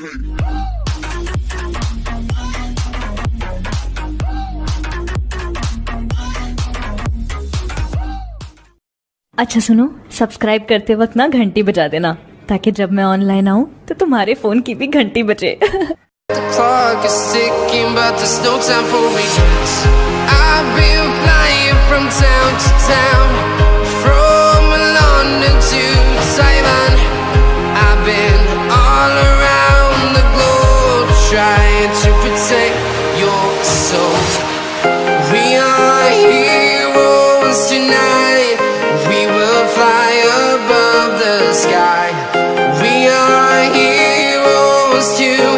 अच्छा सुनो, सब्सक्राइब करते वक्त ना घंटी बजा देना, ताकि जब मैं ऑनलाइन आऊं तो तुम्हारे फोन की भी घंटी बजे। The clock is ticking, but there's no time for regrets. I've been flying from town to town, from London to Taiwan. I've been all around the globe, trying to protect your soul. We are heroes tonight. We will fly above the sky. We are heroes tonight.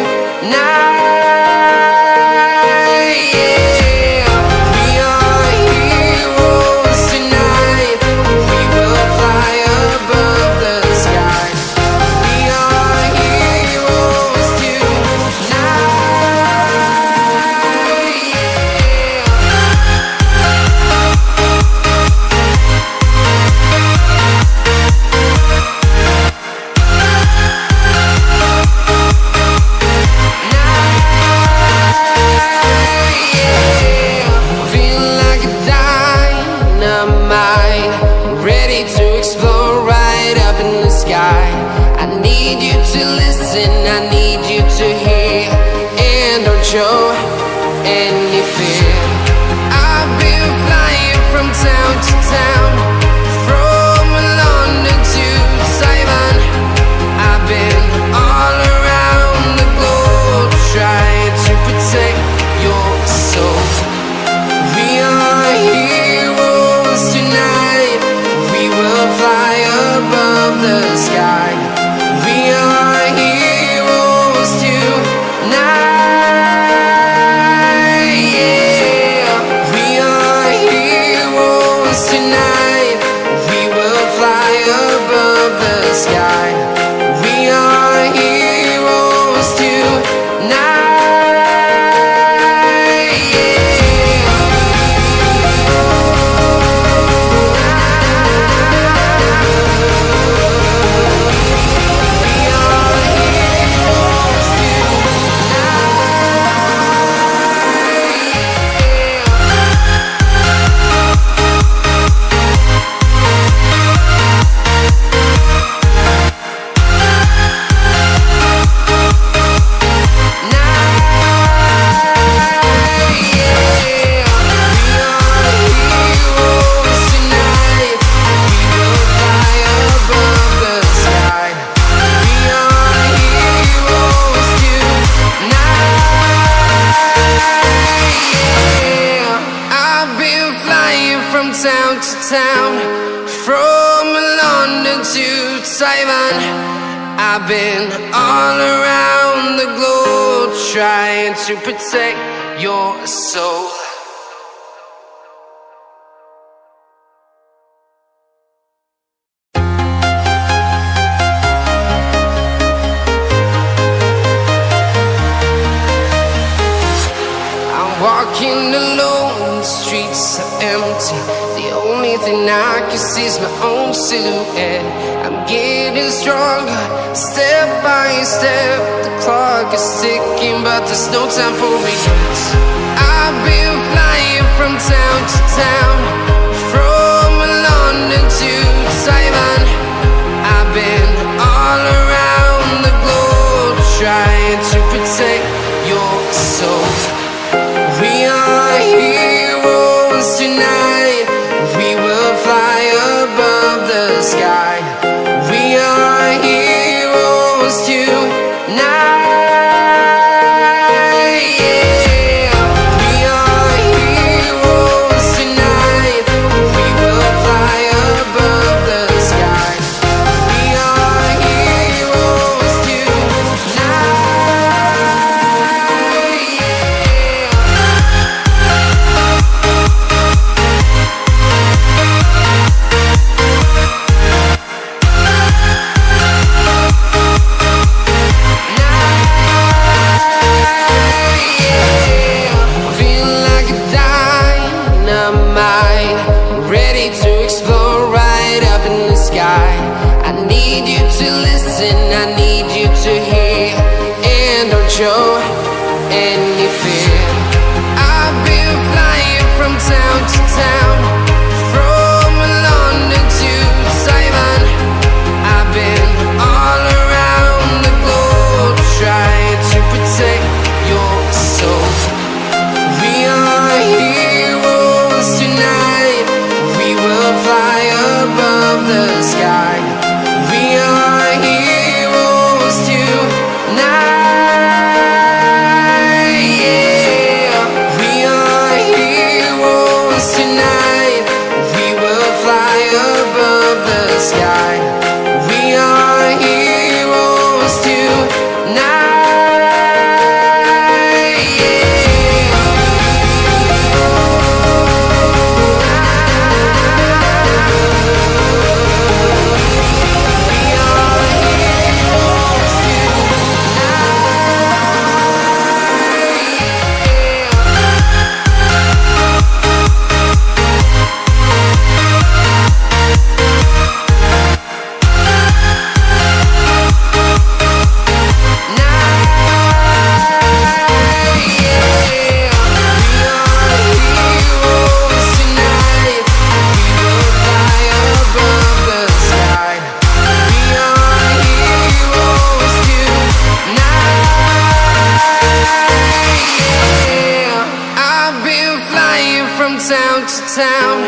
Show any fear. I've been flying from town to town, from London to Taiwan. I've been all around the globe, trying to protect your soul. We are heroes tonight. We will fly above the sky. We are heroes tonight. Town to town, from London to Taiwan. I've been all around the globe, trying to protect your soul. I'm walking alone, the streets are empty. The only thing I can see is my own silhouette. I'm getting stronger, step by step. The clock is ticking, but there's no time for regrets. I've been flying from town to town, from London to Taiwan. I've been all around the globe, trying to protect your soul. We are heroes tonight. We will fly above the sky. We are heroes tonight. sky. I need you to listen, I need you to hear show any fear. I've been flying from town to town, from London to Taiwan. I've been all around the globe trying to protect your soul. We are heroes tonight. We will fly above the sky. We are heroes tonight. Yeah. We are heroes tonight. We will fly above the sky. We are heroes tonight. Town to town,